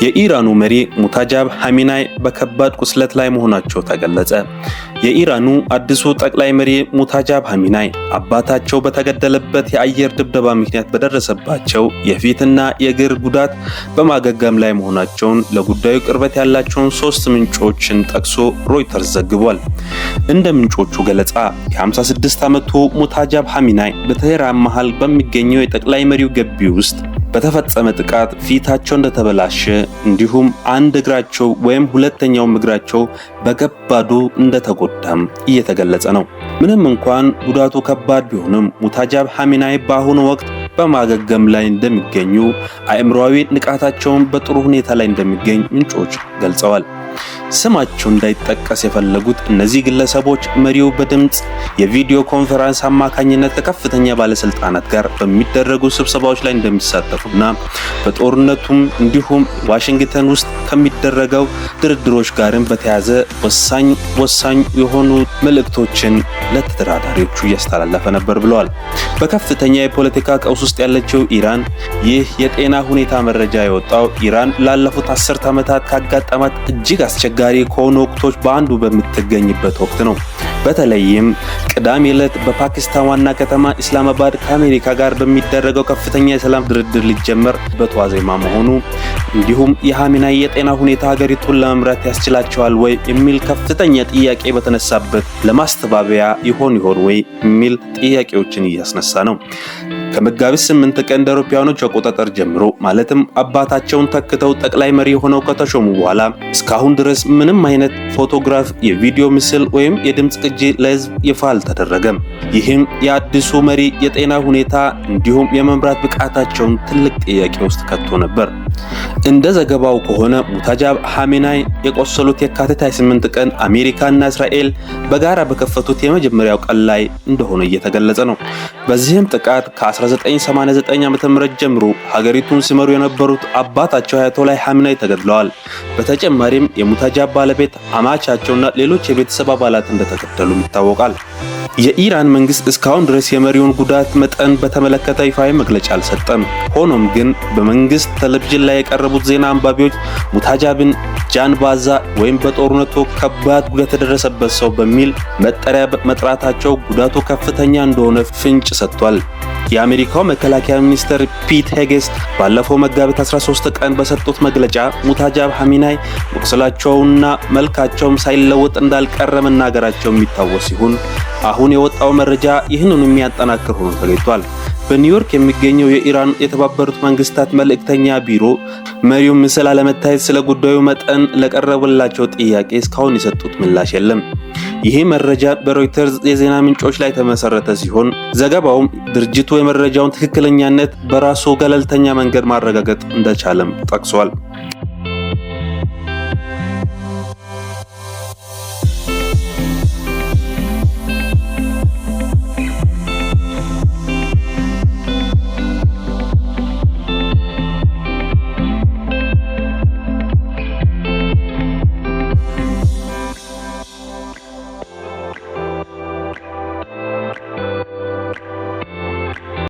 የኢራኑ መሪ ሙታጃብ ሐሚናይ በከባድ ቁስለት ላይ መሆናቸው ተገለጸ። የኢራኑ አዲሱ ጠቅላይ መሪ ሙታጃብ ሐሚናይ አባታቸው በተገደለበት የአየር ድብደባ ምክንያት በደረሰባቸው የፊትና የእግር ጉዳት በማገገም ላይ መሆናቸውን ለጉዳዩ ቅርበት ያላቸውን 3 ምንጮችን ጠቅሶ ሮይተርስ ዘግቧል። እንደ ምንጮቹ ገለጻ የ56 ዓመቱ ሙታጃብ ሐሚናይ በቴህራን መሃል በሚገኘው የጠቅላይ መሪው ግቢ ውስጥ በተፈጸመ ጥቃት ፊታቸው እንደተበላሸ እንዲሁም አንድ እግራቸው ወይም ሁለተኛው እግራቸው በከባዱ እንደተጎዳም እየተገለጸ ነው። ምንም እንኳን ጉዳቱ ከባድ ቢሆንም ሙታጃብ ሐሚናይ በአሁኑ ወቅት በማገገም ላይ እንደሚገኙ፣ አእምሮአዊ ንቃታቸውን በጥሩ ሁኔታ ላይ እንደሚገኝ ምንጮች ገልጸዋል። ስማቸው እንዳይጠቀስ የፈለጉት እነዚህ ግለሰቦች መሪው በድምጽ የቪዲዮ ኮንፈረንስ አማካኝነት ከከፍተኛ ባለስልጣናት ጋር በሚደረጉ ስብሰባዎች ላይ እንደሚሳተፉና በጦርነቱም እንዲሁም ዋሽንግተን ውስጥ ከሚደረገው ድርድሮች ጋርም በተያያዘ ወሳኝ የሆኑ መልእክቶችን ለተደራዳሪዎቹ እያስተላለፈ ነበር ብለዋል። በከፍተኛ የፖለቲካ ቀውስ ውስጥ ያለችው ኢራን ይህ የጤና ሁኔታ መረጃ የወጣው ኢራን ላለፉት 10 ዓመታት ካጋጠማት እጅግ አስቸጋሪ ከሆኑ ወቅቶች በአንዱ በምትገኝበት ወቅት ነው። በተለይም ቅዳሜ ዕለት በፓኪስታን ዋና ከተማ ኢስላማባድ ከአሜሪካ ጋር በሚደረገው ከፍተኛ የሰላም ድርድር ሊጀመር በተዋዜማ መሆኑ እንዲሁም የሐሚናይ የጤና ሁኔታ ሀገሪቱን ለመምራት ያስችላቸዋል ወይ የሚል ከፍተኛ ጥያቄ በተነሳበት ለማስተባበያ ይሆን ወይ የሚል ጥያቄዎችን እያስነሳ ነው። ከመጋቢት 8 ቀን አውሮፓውያኖች አቆጣጠር ጀምሮ ማለትም አባታቸውን ተክተው ጠቅላይ መሪ ሆነው ከተሾሙ በኋላ እስካሁን ድረስ ምንም አይነት ፎቶግራፍ፣ የቪዲዮ ምስል ወይም የድምጽ ቅጂ ለህዝብ ይፋ አልተደረገም። ይህም የአዲሱ መሪ የጤና ሁኔታ እንዲሁም የመምራት ብቃታቸውን ትልቅ ጥያቄ ውስጥ ከቶ ነበር። እንደ ዘገባው ከሆነ ሙታጃብ ሐሚናይ የቆሰሉት የካቲት 28 ቀን አሜሪካና እስራኤል በጋራ በከፈቱት የመጀመሪያው ቀን ላይ እንደሆነ እየተገለጸ ነው። በዚህም ጥቃት ከ1989 ዓ.ም ጀምሮ ሀገሪቱን ሲመሩ የነበሩት አባታቸው አያቶላይ ሐሚናይ ተገድለዋል። በተጨማሪም የሙታጃብ ባለቤት አማቻቸውና ሌሎች የቤተሰብ አባላት እንደተገደሉ ይታወቃል። የኢራን መንግስት እስካሁን ድረስ የመሪውን ጉዳት መጠን በተመለከተ ይፋዊ መግለጫ አልሰጠም። ሆኖም ግን በመንግስት ቴሌቪዥን ላይ የቀረቡት ዜና አንባቢዎች ሙታጃብን ጃንባዛ ወይም በጦርነቱ ከባድ ጉዳት የደረሰበት ሰው በሚል መጠሪያ መጥራታቸው ጉዳቱ ከፍተኛ እንደሆነ ፍንጭ ሰጥቷል። የአሜሪካው መከላከያ ሚኒስትር ፒት ሄጌስ ባለፈው መጋቢት 13 ቀን በሰጡት መግለጫ ሙታጃብ ሐሚናይ መቁሰላቸውና መልካቸውም ሳይለወጥ እንዳልቀረ መናገራቸው የሚታወስ ሲሆን አሁን የወጣው መረጃ ይህንኑ የሚያጠናክር ሆኖ ተገኝቷል። በኒውዮርክ የሚገኘው የኢራን የተባበሩት መንግስታት መልእክተኛ ቢሮ መሪው ምስል አለመታየት ስለ ጉዳዩ መጠን ለቀረበላቸው ጥያቄ እስካሁን የሰጡት ምላሽ የለም። ይህ መረጃ በሮይተርስ የዜና ምንጮች ላይ ተመሰረተ ሲሆን ዘገባውም ድርጅቱ የመረጃውን ትክክለኛነት በራሱ ገለልተኛ መንገድ ማረጋገጥ እንደቻለም ጠቅሷል።